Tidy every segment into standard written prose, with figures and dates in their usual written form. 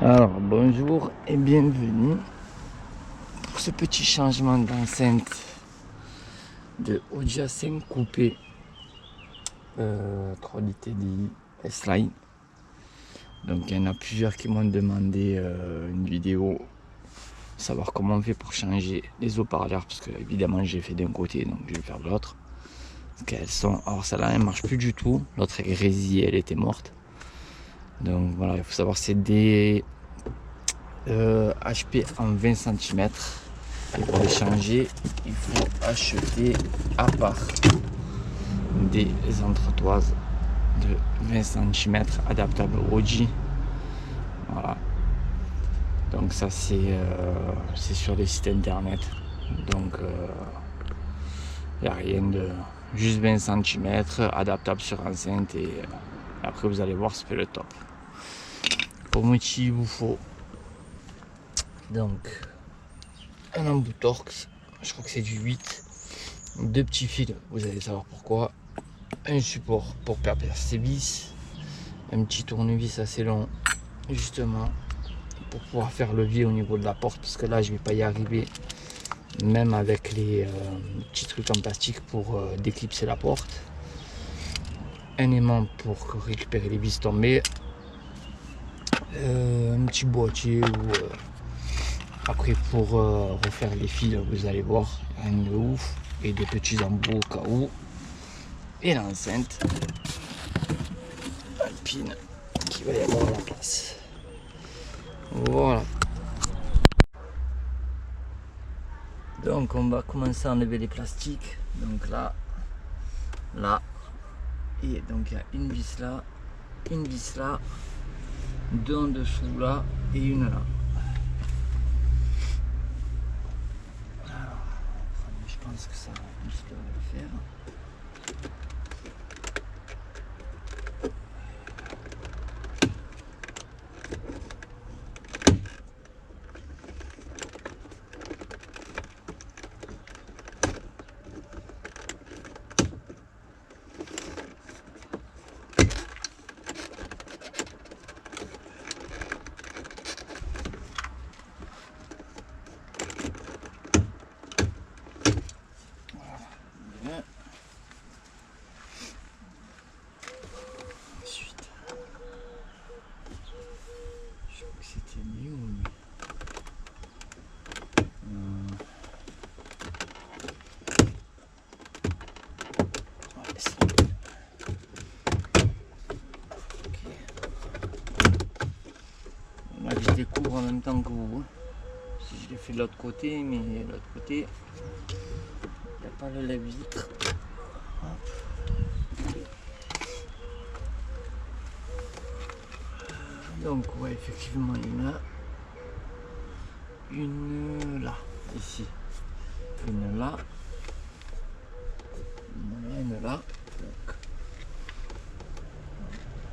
Alors bonjour et bienvenue pour ce petit changement d'enceinte de Odia 5 coupé 3D TDI S-Line. Donc il y en a plusieurs qui m'ont demandé une vidéo, savoir comment on fait pour changer les haut-parleurs, parce que évidemment j'ai fait d'un côté, donc je vais faire de l'autre. Alors celle-là elle marche plus du tout, l'autre est grésillée, elle était morte. Donc voilà, il faut savoir c'est des HP en 20 cm. Et pour les changer, il faut acheter à part des entretoises de 20 cm adaptables OG. Voilà. Donc ça c'est sur les sites internet. Donc il n'y a rien de... Juste 20 cm, adaptable sur enceinte et après vous allez voir, ça fait le top. Pour moitié il vous faut donc un embout Torx, je crois que c'est du 8, deux petits fils, vous allez savoir pourquoi, un support pour percer vis, un petit tournevis assez long justement pour pouvoir faire levier au niveau de la porte, parce que là je vais pas y arriver même avec les petits trucs en plastique pour déclipser la porte, un aimant pour récupérer les vis tombées, un petit boîtier ou après pour refaire les fils, vous allez voir, rien de ouf, et des petits embouts au cas où, et l'enceinte alpine qui va y avoir à la place. Voilà. Donc on va commencer à enlever les plastiques. Donc là, et donc il y a une vis là, deux en dessous là et une là. Alors, je pense que ça juste le faire. Ensuite, je crois que c'était mieux ou mieux. Là, je découvre en même temps que vous. Si je l'ai fait de l'autre côté, mais de l'autre côté, il n'y a pas le lève-vitre. Donc ouais, effectivement il y en a une là, ici, une là, une là. Donc,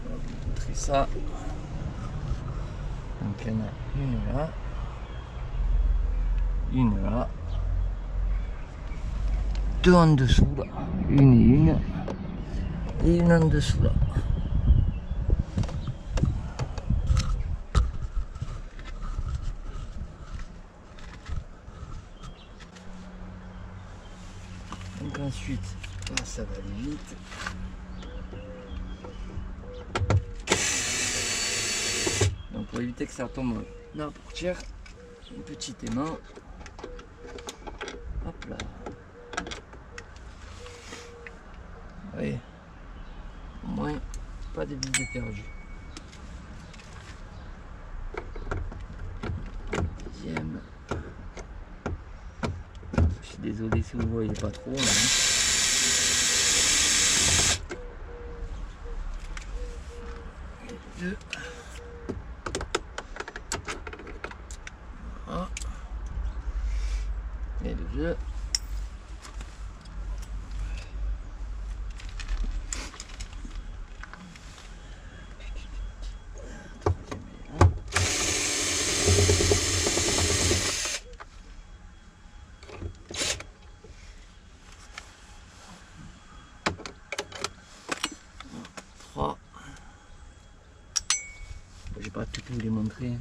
on va vous montrer ça. Donc il y en a une là, une là, deux en dessous là, une et une en dessous là. Donc ensuite, là ça va aller vite. Donc pour éviter que ça tombe dans la portière, un petit aimant. Hop là. Oui. Au moins, pas de vis de perdu. Deuxième. Je suis désolé si vous voyez pas trop. Là. Deux. Voilà. Et le deux. J'ai pas tout vous les montrer.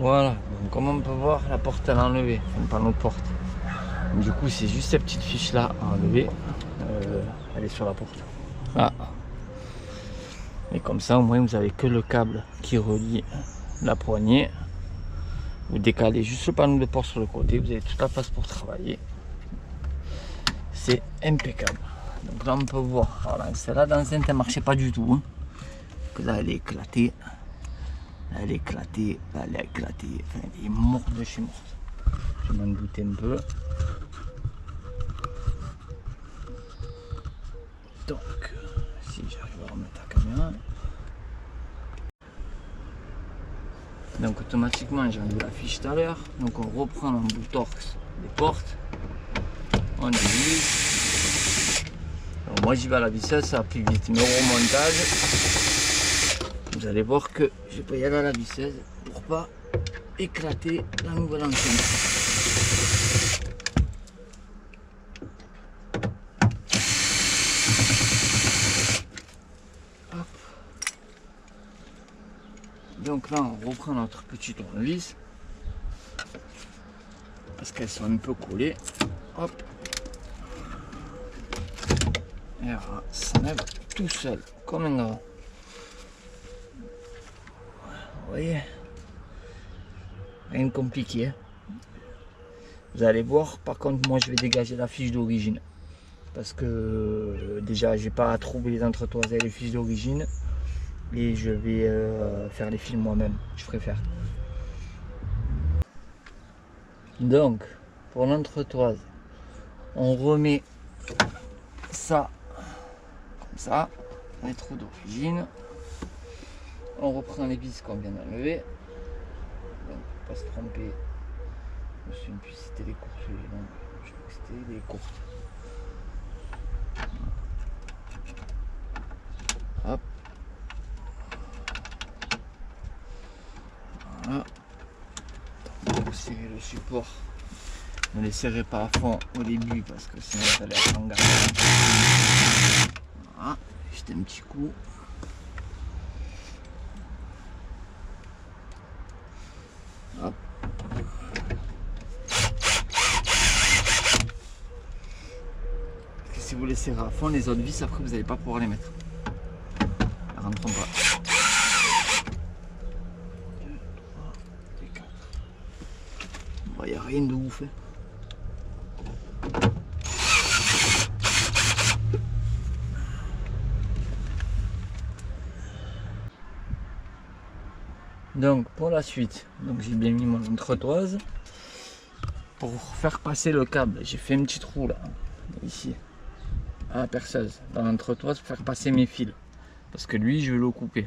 Voilà, donc comme on peut voir, la porte elle est enlevée, enfin pas notre porte. Du coup, c'est juste cette petite fiche là à enlever. Elle est sur la porte. Ah. Et comme ça, au moins, vous avez que le câble qui relie la poignée. Vous décalez juste le panneau de porte sur le côté, vous avez toute la place pour travailler. C'est impeccable. Donc là, on peut voir. Voilà, celle-là d'enceinte, elle ne marchait pas du tout. Hein. Là, elle est éclatée. Elle est éclatée, elle est éclatée, enfin, elle est morte de chez morte. Je m'en doutais un peu. Donc, si j'arrive à remettre la caméra. Donc automatiquement, j'ai enlevé la fiche tout à l'heure. Donc on reprend l'embout torx des portes. On dévisse. Moi j'y vais à la visseuse, ça va plus vite. Mais au remontage, vous allez voir que je peux y aller à la visseuse pour pas éclater la nouvelle enceinte. Hop. Donc là on reprend notre petit tournevis parce qu'elles sont un peu collées. Hop. Et voilà, ça s'enlève tout seul comme un grand. Vous voyez, rien de compliqué. Vous allez voir, par contre, moi je vais dégager la fiche d'origine parce que déjà j'ai pas à trouver les entretoises avec les fiches d'origine et je vais faire les fils moi-même, je préfère. Donc pour l'entretoise, on remet ça comme ça, les trous d'origine. On reprend les vis qu'on vient d'enlever. Donc pas se tromper. Je me souviens plus si c'était les courtes ou les longues. Je crois que c'était les courtes. Hop. Voilà. Vous serrez le support. Ne les serrez pas à fond au début parce que sinon ça va être engagé. Voilà. Juste un petit coup. Hop. Si vous les serrez à fond, les autres vis, après vous n'allez pas pouvoir les mettre. Elles rentreront pas. 2, 3 et 4. Bon, il n'y a rien de ouf. Hein. Donc pour la suite, j'ai bien mis mon entretoise. Pour faire passer le câble, j'ai fait un petit trou là, ici, à la perceuse, dans l'entretoise pour faire passer mes fils. Parce que lui, je vais le couper.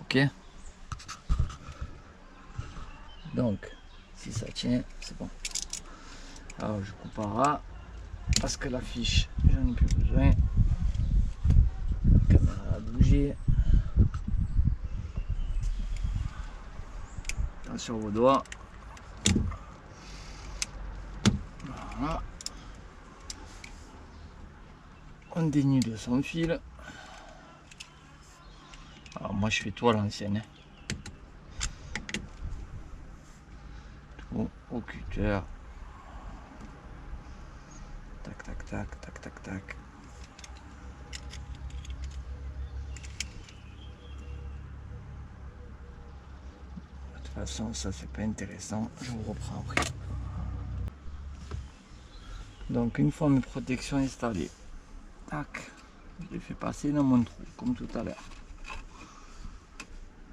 Ok. Donc, si ça tient, c'est bon. Alors je coupe en ras, parce que la fiche, j'en ai plus besoin. La caméra a bougé. Sur vos doigts. Voilà. On dénude son fil. Alors moi je fais tout à l'ancienne. Tout au cutter. Tac tac tac tac tac tac. De toute façon ça c'est pas intéressant, je vous reprends après. Donc une fois mes protections installées, tac, je les fais passer dans mon trou comme tout à l'heure.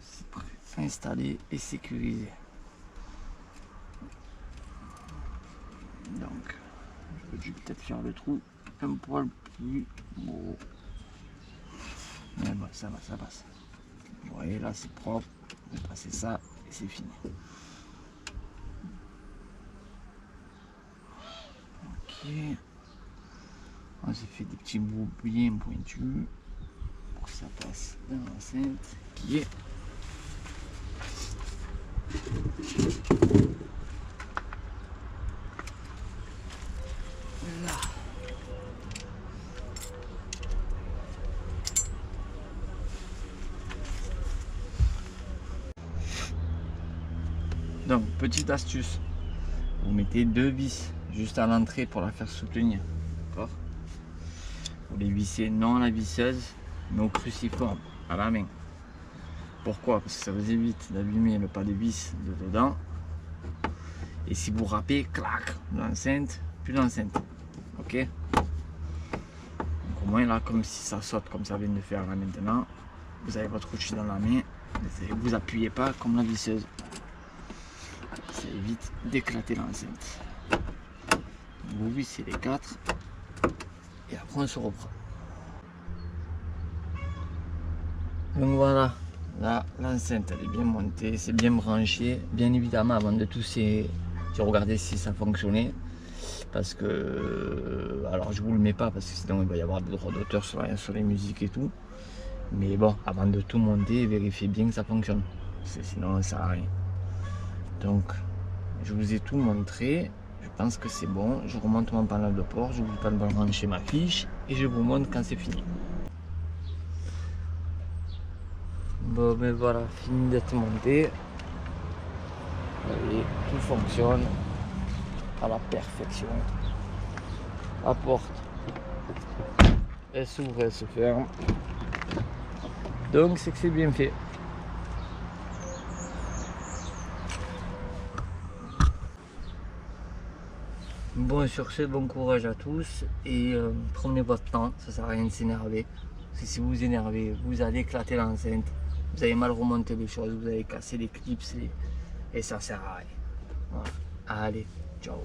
C'est prêt, installé et sécurisé. Donc je vais peut-être faire le trou un poil plus gros. Mais bon, ça va, ça passe. Vous voyez là c'est propre, je vais passer ça et c'est fini. Ok. On s'est fait des petits bouts bien pointus pour que ça passe dans l'enceinte qui est là. petite astuce, vous mettez 2 vis juste à l'entrée pour la faire soutenir. D'accord? Vous les vissez non à la visseuse, mais au cruciforme, à la main. Pourquoi? Parce que ça vous évite d'abîmer le pas de vis de dedans. Et si vous râpez, clac, l'enceinte, plus l'enceinte. Ok? Donc au moins là, comme si ça saute, comme ça vient de faire là maintenant, vous avez votre outil dans la main, vous appuyez pas comme la visseuse. Ça évite d'éclater l'enceinte. Vous vissez les 4 et après on se reprend. Donc voilà. Là, l'enceinte elle est bien montée, c'est bien branché. Bien évidemment, avant de tout, j'ai regardé si ça fonctionnait. Parce que, alors je vous le mets pas parce que sinon il va y avoir des droits d'auteur sur les musiques et tout. Mais bon, avant de tout monter, vérifiez bien que ça fonctionne. Sinon, ça sert à rien. Donc, je vous ai tout montré. Je pense que c'est bon. Je remonte mon panneau de port. Je n'oublie pas de brancher ma fiche. Et je vous montre quand c'est fini. Bon, mais voilà, fini d'être monté. Et tout fonctionne à la perfection. La porte, elle s'ouvre, elle se ferme. Donc, c'est que c'est bien fait. Bon, sur ce, bon courage à tous et prenez votre temps, ça sert à rien de s'énerver. Parce que si vous vous énervez, vous allez éclater l'enceinte, vous allez mal remonter les choses, vous allez casser les clips et ça sert à rien. Voilà. Allez, ciao.